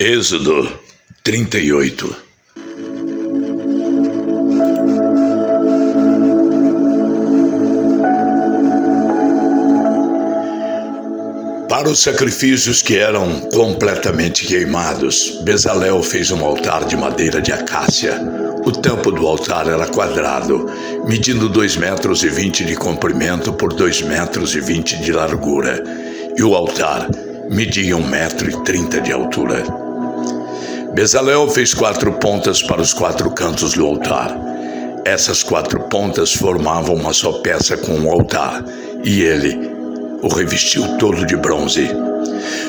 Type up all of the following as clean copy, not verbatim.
Êxodo 38. Para os sacrifícios que eram completamente queimados, Bezalel fez um altar de madeira de acácia. O tampo do altar era quadrado, medindo 2,20 metros de comprimento por 2,20 metros de largura, e o altar media 1,30 metros de altura. Bezalel fez 4 pontas para os 4 cantos do altar. Essas 4 pontas formavam uma só peça com o altar, e ele o revestiu todo de bronze.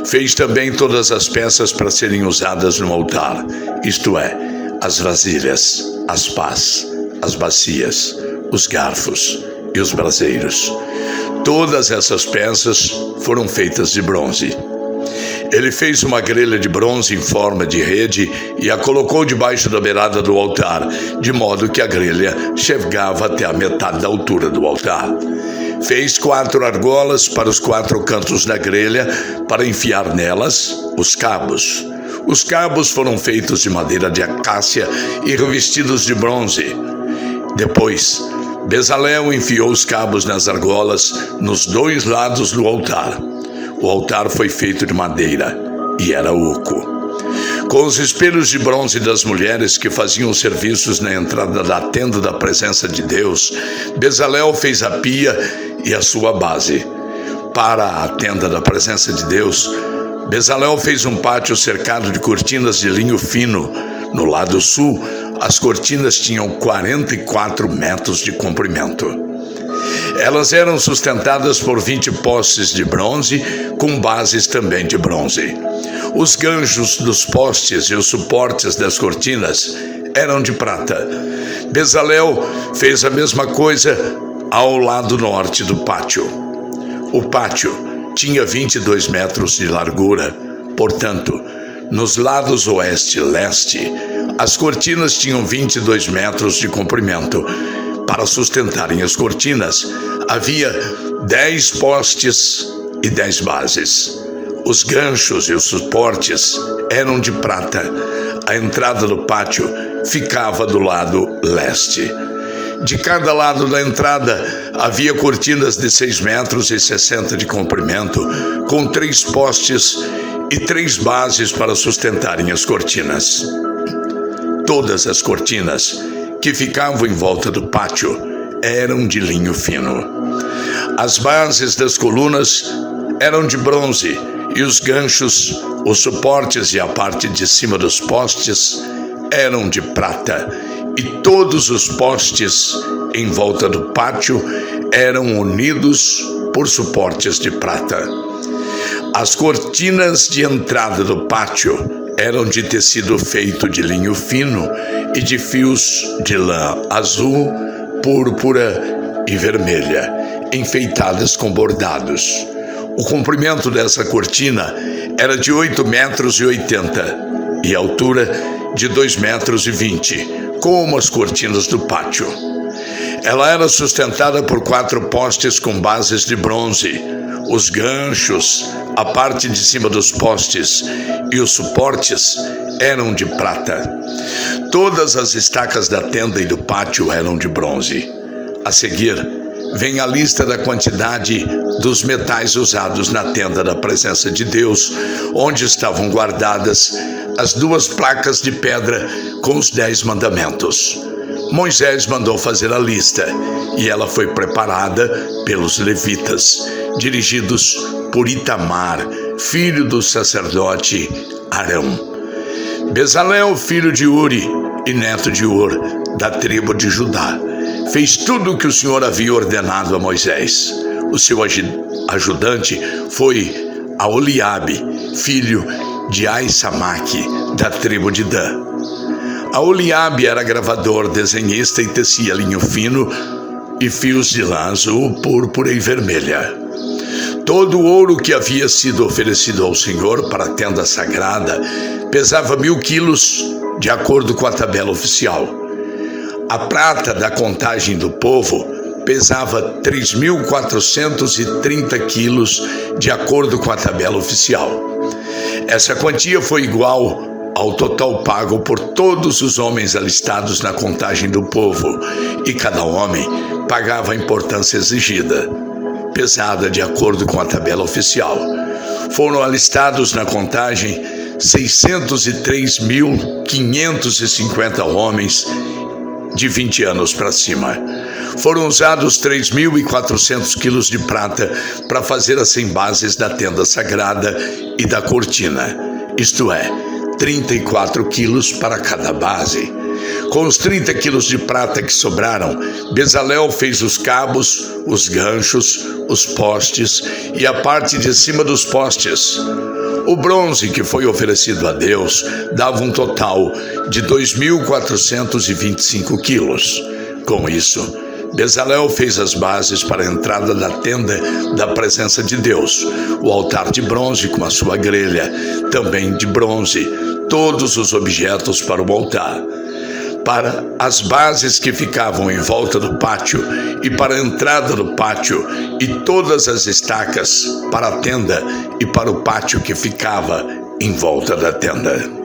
Fez também todas as peças para serem usadas no altar, isto é, as vasilhas, as pás, as bacias, os garfos e os braseiros. Todas essas peças foram feitas de bronze. Ele fez uma grelha de bronze em forma de rede e a colocou debaixo da beirada do altar, de modo que a grelha chegava até a metade da altura do altar. Fez 4 argolas para os 4 cantos da grelha, para enfiar nelas os cabos. Os cabos foram feitos de madeira de acácia e revestidos de bronze. Depois, Bezalel enfiou os cabos nas argolas nos 2 lados do altar. O altar foi feito de madeira e era oco. Com os espelhos de bronze das mulheres que faziam serviços na entrada da tenda da presença de Deus, Bezalel fez a pia e a sua base. Para a tenda da presença de Deus, Bezalel fez um pátio cercado de cortinas de linho fino. No lado sul, as cortinas tinham 44 metros de comprimento. Elas eram sustentadas por 20 postes de bronze, com bases também de bronze. Os ganchos dos postes e os suportes das cortinas eram de prata. Bezalel fez a mesma coisa ao lado norte do pátio. O pátio tinha 22 metros de largura, portanto, nos lados oeste e leste, as cortinas tinham 22 metros de comprimento. Para sustentarem as cortinas, havia 10 postes e 10 bases. Os ganchos e os suportes eram de prata. A entrada do pátio ficava do lado leste. De cada lado da entrada havia cortinas de 6,60 metros de comprimento, com 3 postes e 3 bases para sustentarem as cortinas. Todas as cortinas que ficavam em volta do pátio eram de linho fino. As bases das colunas eram de bronze e os ganchos, os suportes e a parte de cima dos postes eram de prata. E todos os postes em volta do pátio eram unidos por suportes de prata. As cortinas de entrada do pátio eram de tecido feito de linho fino e de fios de lã azul, púrpura e vermelha, enfeitadas com bordados. O comprimento dessa cortina era de 8,80 metros e a altura de 2,20 metros, como as cortinas do pátio. Ela era sustentada por 4 postes com bases de bronze. Os ganchos, a parte de cima dos postes e os suportes eram de prata. Todas as estacas da tenda e do pátio eram de bronze. A seguir, vem a lista da quantidade dos metais usados na tenda da presença de Deus, onde estavam guardadas as 2 placas de pedra com os 10 mandamentos. Moisés mandou fazer a lista e ela foi preparada pelos levitas, dirigidos por Itamar, filho do sacerdote Arão. Bezalel, filho de Uri e neto de Ur, da tribo de Judá, fez tudo o que o Senhor havia ordenado a Moisés. O seu ajudante foi Aholiabe, filho de Aissamaque, da tribo de Dan. Aholiabe era gravador, desenhista e tecia linho fino e fios de lã azul, púrpura e vermelha. Todo o ouro que havia sido oferecido ao Senhor para a tenda sagrada pesava 1.000 quilos, de acordo com a tabela oficial. A prata da contagem do povo pesava 3.430 quilos, de acordo com a tabela oficial. Essa quantia foi igual ao total pago por todos os homens alistados na contagem do povo, e cada homem pagava a importância exigida, pesada de acordo com a tabela oficial. Foram alistados na contagem 603.550 homens de 20 anos para cima. Foram usados 3.400 quilos de prata para fazer as 100 bases da tenda sagrada e da cortina, isto é, 34 quilos para cada base. Com os 30 quilos de prata que sobraram, Bezalel fez os cabos, os ganchos, os postes e a parte de cima dos postes. O bronze que foi oferecido a Deus dava um total de 2.425 quilos. Com isso, Bezalel fez as bases para a entrada da tenda da presença de Deus, o altar de bronze com a sua grelha, também de bronze, todos os objetos para o altar, para as bases que ficavam em volta do pátio e para a entrada do pátio e todas as estacas para a tenda e para o pátio que ficava em volta da tenda.